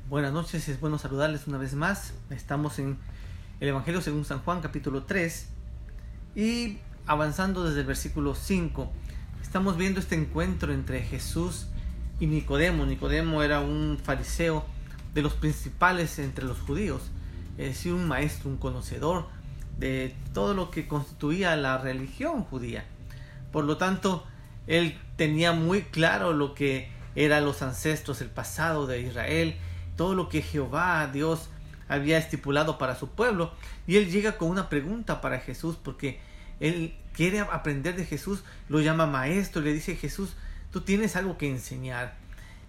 Buenas noches, es bueno saludarles una vez más. Estamos en el Evangelio según San Juan, capítulo 3, y avanzando desde el versículo 5. Estamos viendo este encuentro entre Jesús y Nicodemo. Nicodemo era un fariseo de los principales entre los judíos, es decir, un maestro, un conocedor de todo lo que constituía la religión judía. Por lo tanto, él tenía muy claro lo que eran los ancestros, el pasado de Israel, todo lo que Jehová, Dios, había estipulado para su pueblo. Y él llega con una pregunta para Jesús, porque él quiere aprender de Jesús, lo llama maestro, y le dice: Jesús, tú tienes algo que enseñar.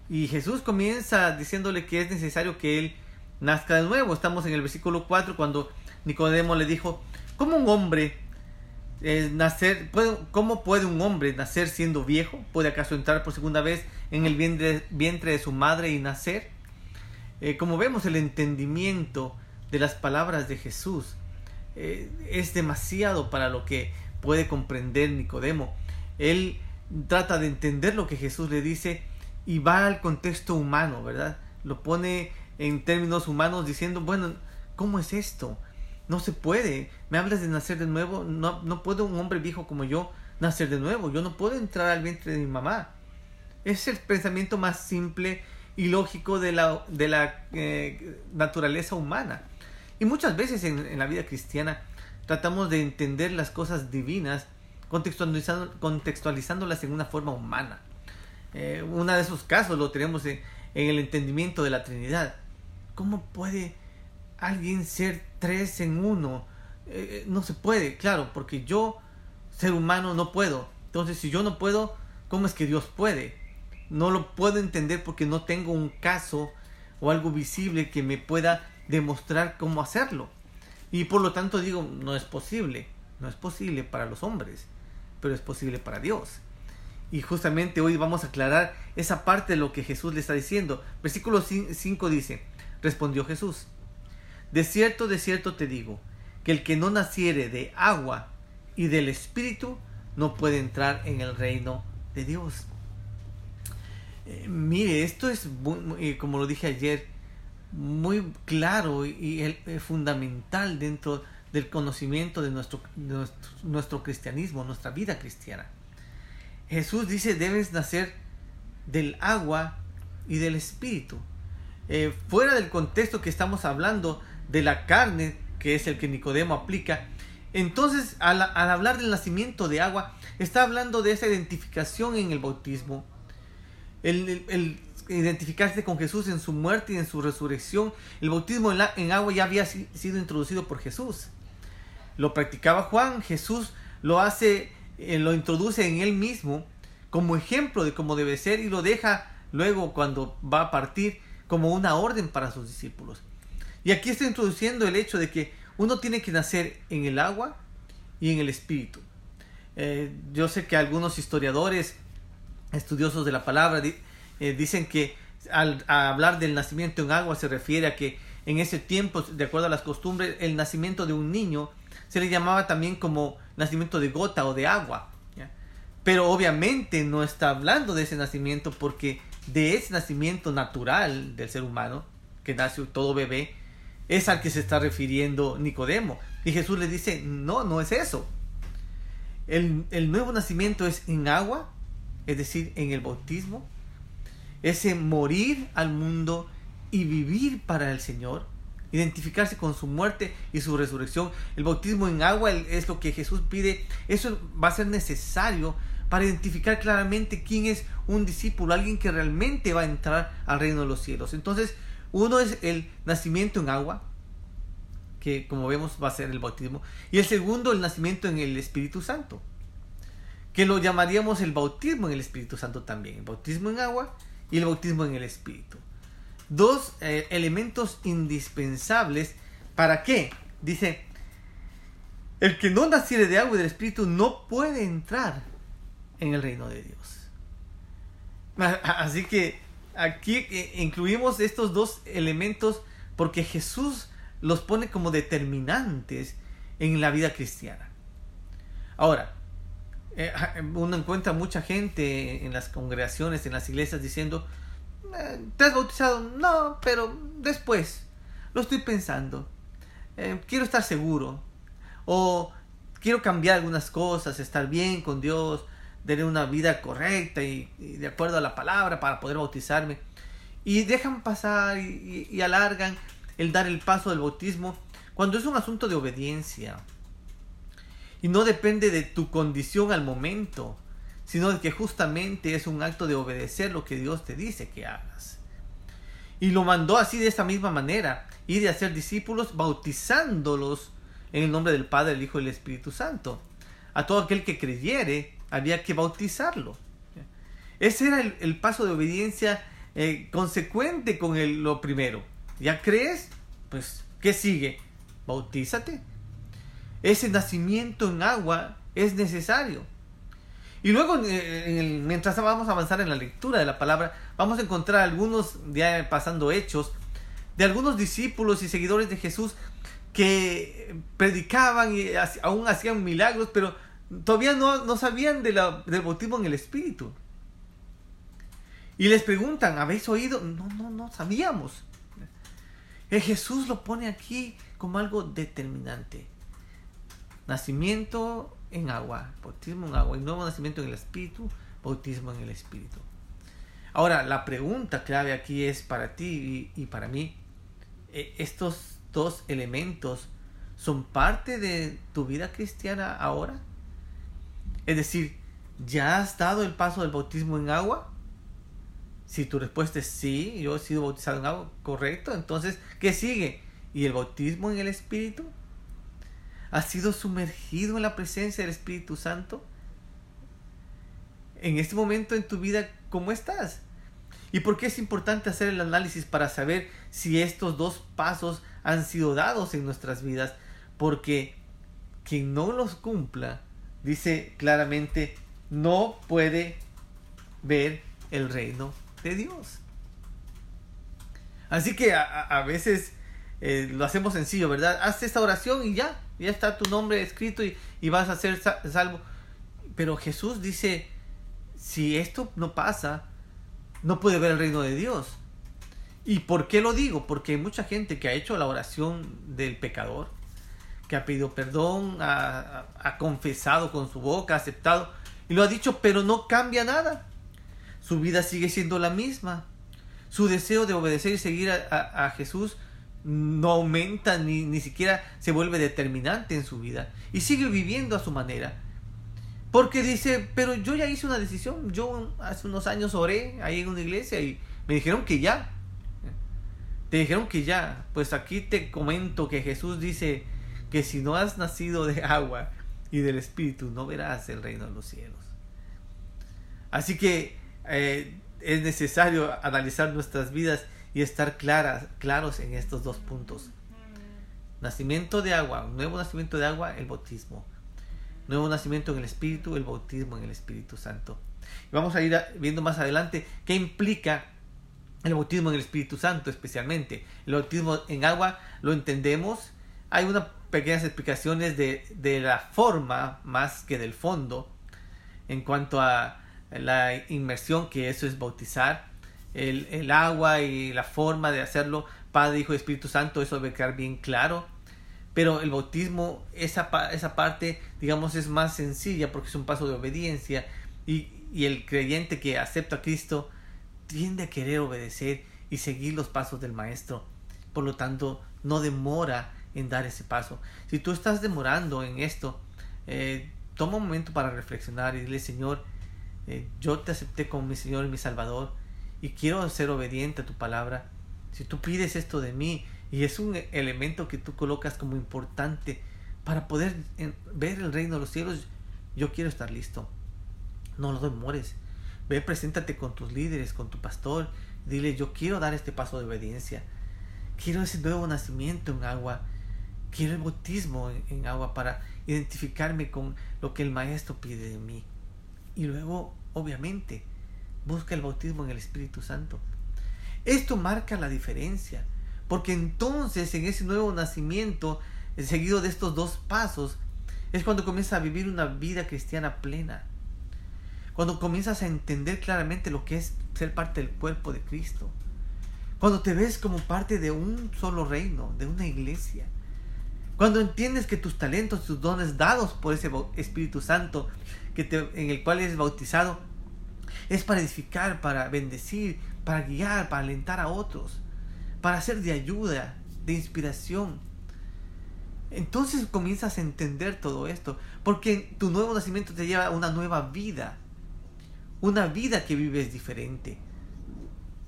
Y Jesús comienza diciéndole que es necesario que él nazca de nuevo. Estamos en el versículo 4, cuando Nicodemo le dijo: ¿Cómo puede un hombre nacer siendo viejo? ¿Puede acaso entrar por segunda vez en el vientre de su madre y nacer? Como vemos, el entendimiento de las palabras de Jesús es demasiado para lo que puede comprender Nicodemo. Él trata de entender lo que Jesús le dice y va al contexto humano, ¿verdad? Lo pone en términos humanos diciendo: bueno, ¿cómo es esto? No se puede. Me hablas de nacer de nuevo. No puede un hombre viejo como yo nacer de nuevo. Yo no puedo entrar al vientre de mi mamá. Es el pensamiento más simple y lógico de la naturaleza humana. Y muchas veces en la vida cristiana tratamos de entender las cosas divinas contextualizándolas en una forma humana. Uno de esos casos lo tenemos en el entendimiento de la Trinidad. ¿Cómo puede alguien ser tres en uno? No se puede, claro, porque yo, ser humano, no puedo. Entonces, si yo no puedo, ¿cómo es que Dios puede? No lo puedo entender porque no tengo un caso o algo visible que me pueda demostrar cómo hacerlo. Y por lo tanto digo, no es posible. No es posible para los hombres, pero es posible para Dios. Y justamente hoy vamos a aclarar esa parte de lo que Jesús le está diciendo. Versículo 5 dice: respondió Jesús: de cierto te digo, que el que no naciere de agua y del Espíritu no puede entrar en el reino de Dios. Mire, esto es muy, como lo dije ayer, muy claro y fundamental dentro del conocimiento de nuestro cristianismo, nuestra vida cristiana. Jesús dice: debes nacer del agua y del Espíritu. Fuera del contexto que estamos hablando de la carne, que es el que Nicodemo aplica, entonces al hablar del nacimiento de agua, está hablando de esa identificación en el bautismo, el identificarse con Jesús en su muerte y en su resurrección. El bautismo en agua ya había sido introducido por Jesús. Lo practicaba Juan. Jesús lo introduce en él mismo como ejemplo de cómo debe ser, y lo deja luego, cuando va a partir, como una orden para sus discípulos. Y aquí está introduciendo el hecho de que uno tiene que nacer en el agua y en el Espíritu. Yo sé que algunos historiadores, estudiosos de la palabra, dicen que al hablar del nacimiento en agua se refiere a que en ese tiempo, de acuerdo a las costumbres, el nacimiento de un niño se le llamaba también como nacimiento de gota o de agua, ¿ya? Pero obviamente no está hablando de ese nacimiento, porque de ese nacimiento natural del ser humano, que nace todo bebé, es al que se está refiriendo Nicodemo. Y Jesús le dice: no es eso. El nuevo nacimiento es en agua, es decir, en el bautismo. Ese morir al mundo y vivir para el Señor, identificarse con su muerte y su resurrección. El bautismo en agua es lo que Jesús pide. Eso va a ser necesario para identificar claramente quién es un discípulo, alguien que realmente va a entrar al reino de los cielos. Entonces, uno es el nacimiento en agua, que como vemos va a ser el bautismo, y el segundo, el nacimiento en el Espíritu Santo, que lo llamaríamos el bautismo en el Espíritu Santo también. El bautismo en agua y el bautismo en el Espíritu. Dos elementos indispensables. ¿Para qué? Dice: el que no naciere de agua y del Espíritu no puede entrar en el reino de Dios. Así que aquí incluimos estos dos elementos porque Jesús los pone como determinantes en la vida cristiana. Ahora, uno encuentra mucha gente en las congregaciones, en las iglesias, diciendo: ¿te has bautizado? No, pero después. Lo estoy pensando. Quiero estar seguro. O quiero cambiar algunas cosas, estar bien con Dios, tener una vida correcta y de acuerdo a la palabra para poder bautizarme. Y dejan pasar y alargan el dar el paso del bautismo cuando es un asunto de obediencia. Y no depende de tu condición al momento, sino de que justamente es un acto de obedecer lo que Dios te dice que hagas. Y lo mandó así de esta misma manera, y de hacer discípulos bautizándolos en el nombre del Padre, el Hijo y el Espíritu Santo. A todo aquel que creyere había que bautizarlo. Ese era el paso de obediencia consecuente con lo primero. ¿Ya crees? Pues, ¿qué sigue? Bautízate. Ese nacimiento en agua es necesario. Y luego, mientras vamos a avanzar en la lectura de la palabra, vamos a encontrar algunos, ya pasando hechos, de algunos discípulos y seguidores de Jesús que predicaban y aún hacían milagros, pero todavía no sabían del bautismo en el Espíritu. Y les preguntan, ¿habéis oído? No sabíamos. Jesús lo pone aquí como algo determinante. Nacimiento en agua, bautismo en agua, y nuevo nacimiento en el Espíritu, bautismo en el Espíritu. Ahora, la pregunta clave aquí es para ti y para mí, ¿estos dos elementos son parte de tu vida cristiana ahora? Es decir, ¿ya has dado el paso del bautismo en agua? Si tu respuesta es sí, yo he sido bautizado en agua, correcto, entonces, ¿qué sigue? ¿Y el bautismo en el Espíritu? ¿Has sido sumergido en la presencia del Espíritu Santo? En este momento en tu vida, ¿cómo estás? ¿Y por qué es importante hacer el análisis para saber si estos dos pasos han sido dados en nuestras vidas? Porque quien no los cumpla, dice claramente, no puede ver el reino de Dios. Así que a veces lo hacemos sencillo, ¿verdad? Haz esta oración y ya está tu nombre escrito y vas a ser salvo. Pero Jesús dice, si esto no pasa, no puede ver el reino de Dios. ¿Y por qué lo digo? Porque hay mucha gente que ha hecho la oración del pecador, que ha pedido perdón, ha confesado con su boca, ha aceptado y lo ha dicho, pero no cambia nada. Su vida sigue siendo la misma. Su deseo de obedecer y seguir a Jesús no aumenta ni siquiera se vuelve determinante en su vida. Y sigue viviendo a su manera. Porque dice, pero yo ya hice una decisión. Yo hace unos años oré ahí en una iglesia y me dijeron que ya. Te dijeron que ya. Pues aquí te comento que Jesús dice que si no has nacido de agua y del Espíritu, no verás el reino de los cielos. Así que es necesario analizar nuestras vidas y estar claros en estos dos puntos. Nacimiento de agua, nuevo nacimiento de agua, el bautismo. Nuevo nacimiento en el Espíritu, el bautismo en el Espíritu Santo. Y vamos a ir viendo más adelante qué implica el bautismo en el Espíritu Santo especialmente. El bautismo en agua lo entendemos. Hay unas pequeñas explicaciones de la forma más que del fondo en cuanto a la inmersión, que eso es bautizar. El agua y la forma de hacerlo, Padre, Hijo y Espíritu Santo, eso debe quedar bien claro. Pero el bautismo, esa parte, digamos, es más sencilla porque es un paso de obediencia y el creyente que acepta a Cristo tiende a querer obedecer y seguir los pasos del Maestro. Por lo tanto, no demora en dar ese paso. Si tú estás demorando en esto, toma un momento para reflexionar y dile, Señor, yo te acepté como mi Señor y mi Salvador y quiero ser obediente a tu palabra. Si tú pides esto de mí y es un elemento que tú colocas como importante para poder ver el reino de los cielos, yo quiero estar listo. No lo demores. Ve, preséntate con tus líderes, con tu pastor. Dile, yo quiero dar este paso de obediencia. Quiero ese nuevo nacimiento en agua. Quiero el bautismo en agua para identificarme con lo que el Maestro pide de mí. Y luego, obviamente, busca el bautismo en el Espíritu Santo. Esto marca la diferencia, porque entonces en ese nuevo nacimiento, seguido de estos dos pasos, es cuando comienzas a vivir una vida cristiana plena. Cuando comienzas a entender claramente lo que es ser parte del cuerpo de Cristo. Cuando te ves como parte de un solo reino, de una iglesia. Cuando entiendes que tus talentos, tus dones dados por ese Espíritu Santo en el cual eres bautizado, es para edificar, para bendecir, para guiar, para alentar a otros, para ser de ayuda, de inspiración. Entonces comienzas a entender todo esto, porque tu nuevo nacimiento te lleva a una nueva vida, una vida que vives diferente,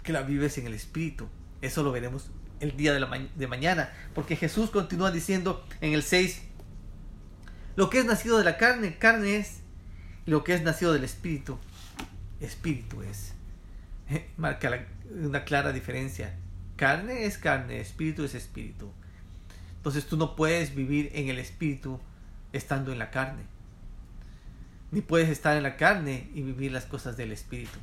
que la vives en el Espíritu. Eso lo veremos el día de mañana, porque Jesús continúa diciendo en el 6, lo que es nacido de la carne, carne es, y lo que es nacido del Espíritu, Espíritu es. Marca una clara diferencia. Carne es carne, Espíritu es Espíritu. Entonces tú no puedes vivir en el Espíritu estando en la carne, ni puedes estar en la carne y vivir las cosas del Espíritu.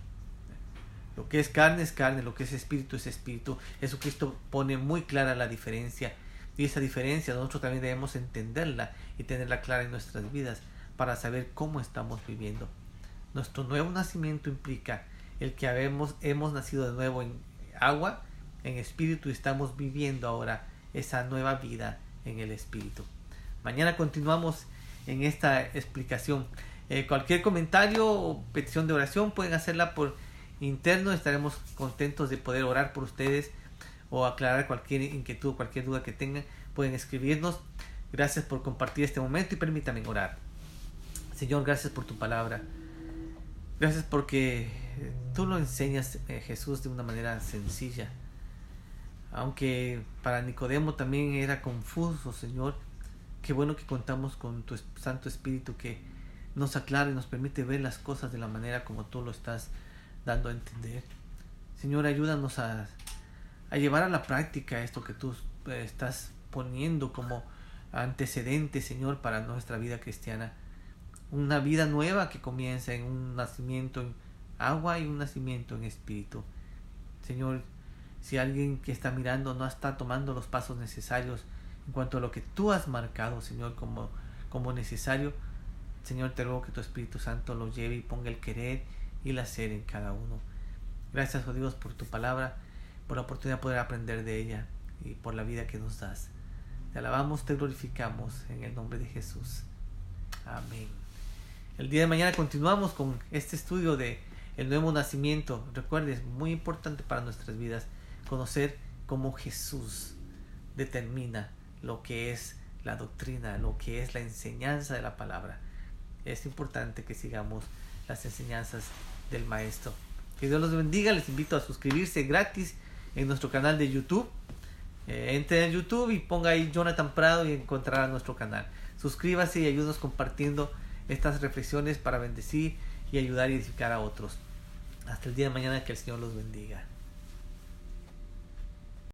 Lo que es carne, lo que es espíritu es espíritu. Jesucristo pone muy clara la diferencia, y esa diferencia nosotros también debemos entenderla y tenerla clara en nuestras vidas para saber cómo estamos viviendo. Nuestro nuevo nacimiento implica el que hemos nacido de nuevo en agua, en espíritu, y estamos viviendo ahora esa nueva vida en el Espíritu. Mañana continuamos en esta explicación. Cualquier comentario o petición de oración pueden hacerla por interno. Estaremos contentos de poder orar por ustedes o aclarar cualquier inquietud, cualquier duda que tengan. Pueden escribirnos. Gracias por compartir este momento y permítanme orar. Señor, gracias por tu palabra. Gracias porque tú lo enseñas, Jesús, de una manera sencilla. Aunque para Nicodemo también era confuso, Señor, qué bueno que contamos con tu Santo Espíritu que nos aclara y nos permite ver las cosas de la manera como tú lo estás dando a entender. Señor, ayúdanos a llevar a la práctica esto que tú estás poniendo como antecedente, Señor, para nuestra vida cristiana. Una vida nueva que comienza en un nacimiento en agua y un nacimiento en espíritu. Señor, si alguien que está mirando no está tomando los pasos necesarios en cuanto a lo que tú has marcado, Señor, como necesario, Señor, te ruego que tu Espíritu Santo lo lleve y ponga el querer y el hacer en cada uno. Gracias, oh Dios, por tu palabra, por la oportunidad de poder aprender de ella y por la vida que nos das. Te alabamos, te glorificamos en el nombre de Jesús. Amén. El día de mañana continuamos con este estudio de el nuevo nacimiento. Recuerde, es muy importante para nuestras vidas conocer cómo Jesús determina lo que es la doctrina, lo que es la enseñanza de la palabra. Es importante que sigamos las enseñanzas del Maestro. Que Dios los bendiga. Les invito a suscribirse gratis en nuestro canal de YouTube. Entre en YouTube y ponga ahí Jonathan Prado y encontrará nuestro canal. Suscríbase y ayúdanos compartiendo estas reflexiones para bendecir y ayudar y edificar a otros. Hasta el día de mañana, que el Señor los bendiga.